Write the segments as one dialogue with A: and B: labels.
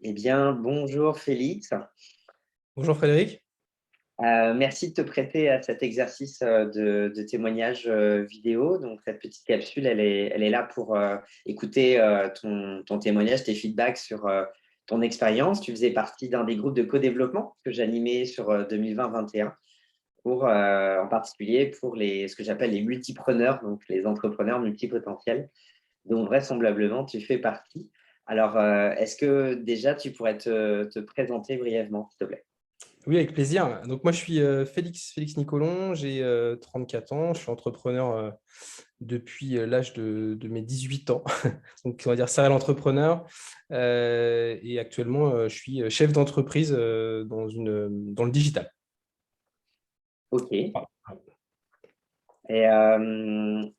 A: Eh bien, bonjour Félix.
B: Bonjour Frédéric.
A: Merci de te prêter à cet exercice de témoignage vidéo. Donc, cette petite capsule, elle est là pour écouter ton témoignage, tes feedbacks sur ton expérience. Tu faisais partie d'un des groupes de co-développement que j'animais sur 2020-21 pour, en particulier pour ce que j'appelle les multipreneurs, donc les entrepreneurs multipotentiels, dont vraisemblablement tu fais partie. Alors, est-ce que déjà tu pourrais te présenter brièvement, s'il te plaît?
B: Oui, avec plaisir. Donc moi, je suis Félix Nicolon, j'ai 34 ans, je suis entrepreneur depuis l'âge de mes 18 ans. Donc, on va dire serial entrepreneur. Et actuellement, je suis chef d'entreprise dans le digital.
A: Ok.
B: Voilà.
A: Et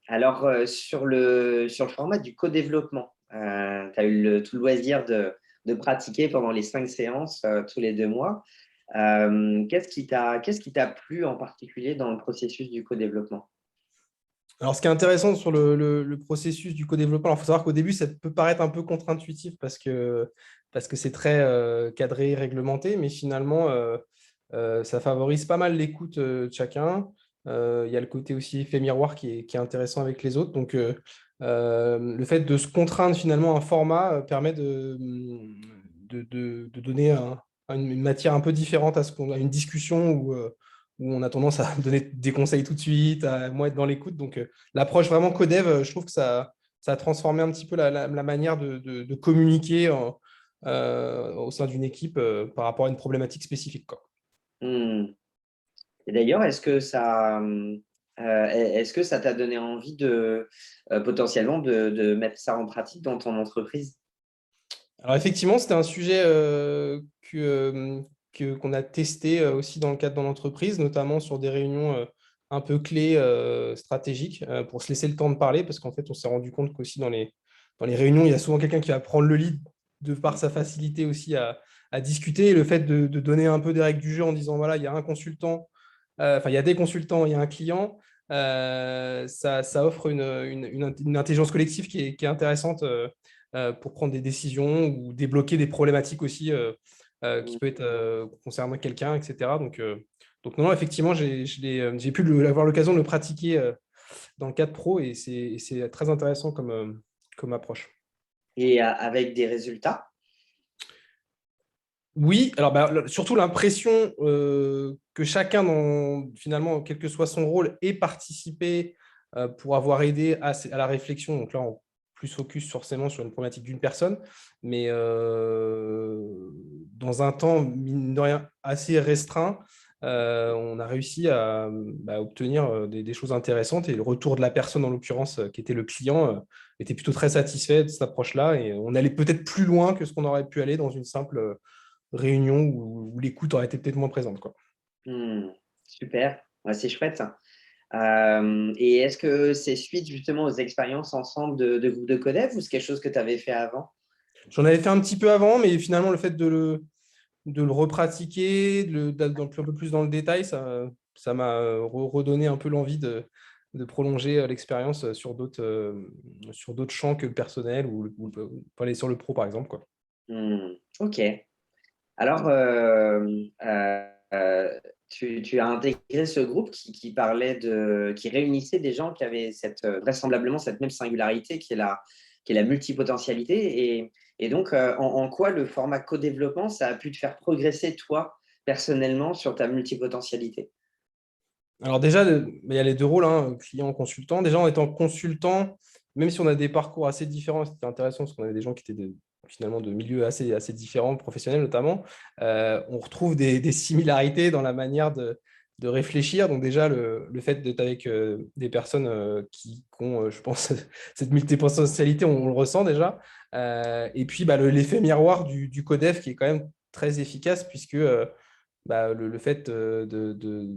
A: alors, sur le format du co-développement, tu as eu tout le loisir de pratiquer pendant les 5 séances tous les 2 mois. Qu'est-ce qui t'a plu en particulier dans le processus du co-développement?
B: Alors, ce qui est intéressant sur le processus du co-développement, il faut savoir qu'au début, ça peut paraître un peu contre-intuitif parce que c'est très cadré, réglementé, mais finalement, ça favorise pas mal l'écoute de chacun. Il y a le côté aussi effet miroir qui est intéressant avec les autres. Donc, le fait de se contraindre finalement un format permet de donner une matière un peu différente à une discussion où on a tendance à donner des conseils tout de suite, à moins être dans l'écoute. Donc, l'approche vraiment codev, je trouve que ça a transformé un petit peu la manière de communiquer au sein d'une équipe par rapport à une problématique spécifique, quoi.
A: Hmm. Et d'ailleurs, est-ce que ça t'a donné envie potentiellement de mettre ça en pratique dans ton entreprise?
B: Alors, effectivement, c'était un sujet qu'on a testé aussi dans le cadre de l'entreprise, notamment sur des réunions un peu clés stratégiques pour se laisser le temps de parler, parce qu'en fait, on s'est rendu compte qu'aussi dans les réunions, il y a souvent quelqu'un qui va prendre le lead de par sa facilité aussi à discuter. Et le fait de donner un peu des règles du jeu en disant, voilà, il y a un consultant, enfin, il y a des consultants, il y a un client, ça offre une intelligence collective qui est intéressante pour prendre des décisions ou débloquer des problématiques aussi qui peut être concernant quelqu'un, etc. Donc non, effectivement, j'ai pu avoir l'occasion de le pratiquer dans le cadre pro et c'est très intéressant comme approche.
A: Et avec des résultats?
B: Oui, alors surtout l'impression que chacun, finalement, quel que soit son rôle, ait participé pour avoir aidé à la réflexion. Donc là, on plus focus forcément sur une problématique d'une personne, mais dans un temps, mine de rien, assez restreint, on a réussi à obtenir des choses intéressantes et le retour de la personne, en l'occurrence, qui était le client, était plutôt très satisfait de cette approche-là et on allait peut-être plus loin que ce qu'on aurait pu aller dans une simple réunion où l'écoute aurait été peut-être moins présente, quoi.
A: Hmm. Super. Ouais, c'est chouette ça. Et est-ce que c'est suite justement aux expériences ensemble de groupe de codev ou c'est quelque chose que tu avais fait avant?
B: J'en avais fait un petit peu avant, mais finalement, le fait de le repratiquer, d'aller un peu plus dans le détail, ça m'a redonné un peu l'envie de prolonger l'expérience sur d'autres champs que le personnel ou pas aller sur le pro, par exemple, quoi.
A: Ok. Alors, tu as intégré ce groupe qui réunissait des gens qui avaient vraisemblablement cette même singularité qui est la multipotentialité. Et donc, en quoi le format co-développement, ça a pu te faire progresser, toi, personnellement, sur ta multipotentialité?
B: Alors déjà, il y a les deux rôles, hein, client-consultant. Déjà, en étant consultant, même si on a des parcours assez différents, c'était intéressant parce qu'on avait des gens qui étaient finalement de milieux assez différents, professionnels notamment, on retrouve des similarités dans la manière de réfléchir. Donc déjà, le fait d'être avec des personnes qui ont, je pense, cette multipotentialité, on le ressent déjà. Et puis, l'effet miroir du codef qui est quand même très efficace puisque le fait de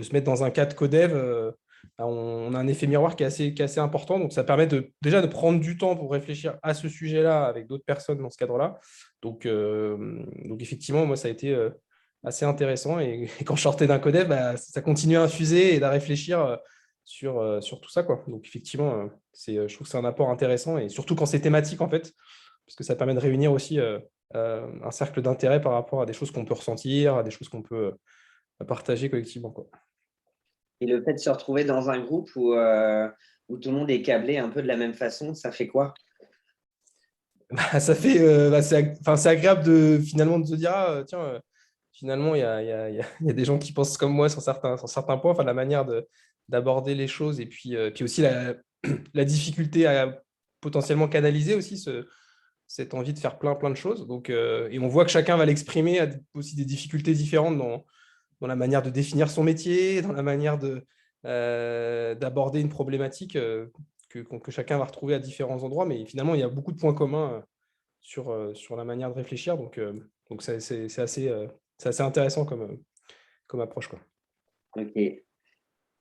B: se mettre dans un cadre codev, on a un effet miroir qui est assez important. Donc, ça permet déjà de prendre du temps pour réfléchir à ce sujet-là avec d'autres personnes dans ce cadre-là. Donc effectivement, moi, ça a été assez intéressant. Et quand je sortais d'un codev, ça continuait à infuser et à réfléchir sur tout ça, quoi. Donc, effectivement, je trouve que c'est un apport intéressant et surtout quand c'est thématique, en fait, parce que ça permet de réunir aussi un cercle d'intérêt par rapport à des choses qu'on peut ressentir, à des choses qu'on peut partager collectivement, quoi.
A: Et le fait de se retrouver dans un groupe où tout le monde est câblé un peu de la même façon, ça fait quoi?
B: Ça fait, enfin, c'est agréable finalement de se dire, ah, tiens, finalement, il y a des gens qui pensent comme moi sur certains points, enfin, la manière d'aborder les choses et puis aussi la difficulté à potentiellement canaliser aussi cette envie de faire plein de choses. Donc, et on voit que chacun va l'exprimer, a aussi des difficultés différentes dans la manière de définir son métier, dans la manière d'aborder une problématique que chacun va retrouver à différents endroits. Mais finalement, il y a beaucoup de points communs sur la manière de réfléchir. Donc c'est assez intéressant comme approche, quoi.
A: Ok.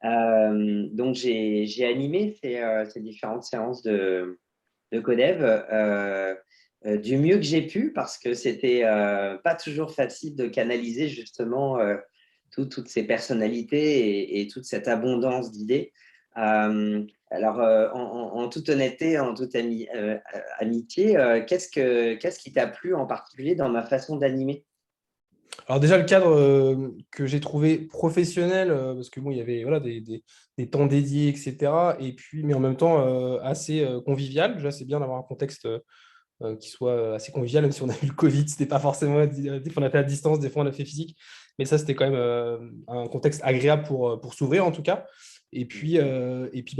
A: Donc, j'ai animé ces différentes séances de Codev du mieux que j'ai pu parce que c'était pas toujours facile de canaliser justement toutes ces personnalités et toute cette abondance d'idées. Alors, en toute honnêteté, en toute amitié, qu'est-ce qui t'a plu en particulier dans ma façon d'animer?
B: Alors déjà, le cadre que j'ai trouvé professionnel, parce que bon, il y avait voilà, des temps dédiés, etc. Et puis, mais en même temps, assez convivial. Déjà, c'est bien d'avoir un contexte qui soit assez convivial, même si on a eu le Covid, c'était pas forcément, des fois on a fait à distance, des fois on a fait physique, mais ça c'était quand même un contexte agréable pour s'ouvrir en tout cas. Et puis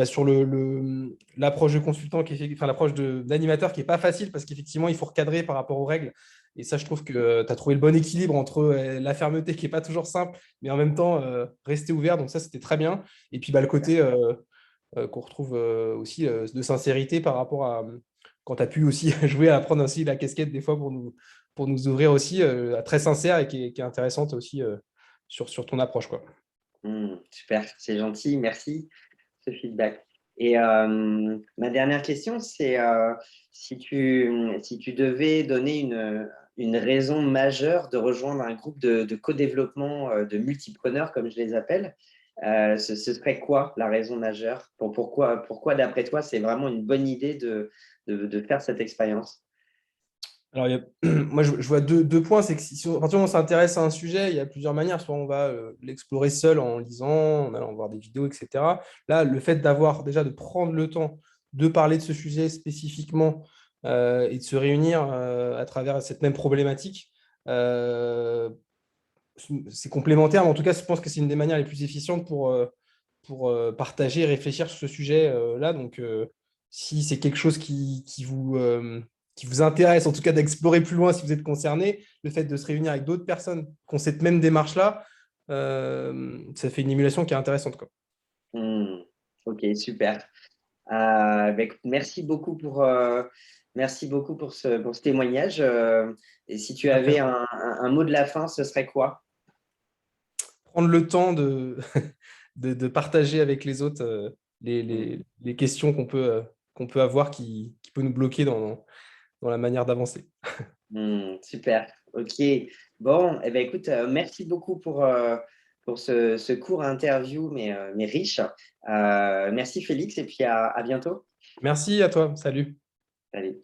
B: sur l'approche de consultant, enfin l'approche d'animateur qui est pas facile parce qu'effectivement il faut recadrer par rapport aux règles. Et ça, je trouve que tu as trouvé le bon équilibre entre la fermeté qui est pas toujours simple, mais en même temps rester ouvert. Donc ça, c'était très bien. Et puis le côté qu'on retrouve aussi de sincérité par rapport à quand tu as pu aussi jouer à prendre aussi la casquette des fois pour nous ouvrir aussi, très sincère et qui est intéressante aussi sur ton approche, quoi.
A: Super, c'est gentil, merci ce feedback. Et ma dernière question, c'est si tu devais donner une raison majeure de rejoindre un groupe de co-développement de multipreneurs, comme je les appelle, ce serait quoi la raison majeure? Pourquoi d'après toi, c'est vraiment une bonne idée de faire cette expérience?
B: Alors, moi, je vois deux points. C'est que à partir du moment où on s'intéresse à un sujet, il y a plusieurs manières. Soit on va l'explorer seul en lisant, en allant voir des vidéos, etc. Là, le fait déjà de prendre le temps de parler de ce sujet spécifiquement et de se réunir à travers cette même problématique, euh, c'est complémentaire. Mais en tout cas, je pense que c'est une des manières les plus efficientes pour partager et réfléchir sur ce sujet-là. Donc, si c'est quelque chose qui vous intéresse, en tout cas d'explorer plus loin si vous êtes concerné, le fait de se réunir avec d'autres personnes qui ont cette même démarche-là, ça fait une émulation qui est intéressante, quoi.
A: Hmm, ok, super. Écoute, merci beaucoup pour ce témoignage. Et si tu avais
B: Après,
A: un mot de la fin, ce serait quoi?
B: prendre le temps de partager avec les autres
A: Hmm,
B: les questions qu'on peut avoir qui peut nous bloquer dans la manière d'avancer.
A: super. Ok. Bon, eh ben, écoute, merci beaucoup pour ce court interview, mais riche. Merci Félix, et puis à bientôt.
B: Merci à toi. Salut.
A: Salut.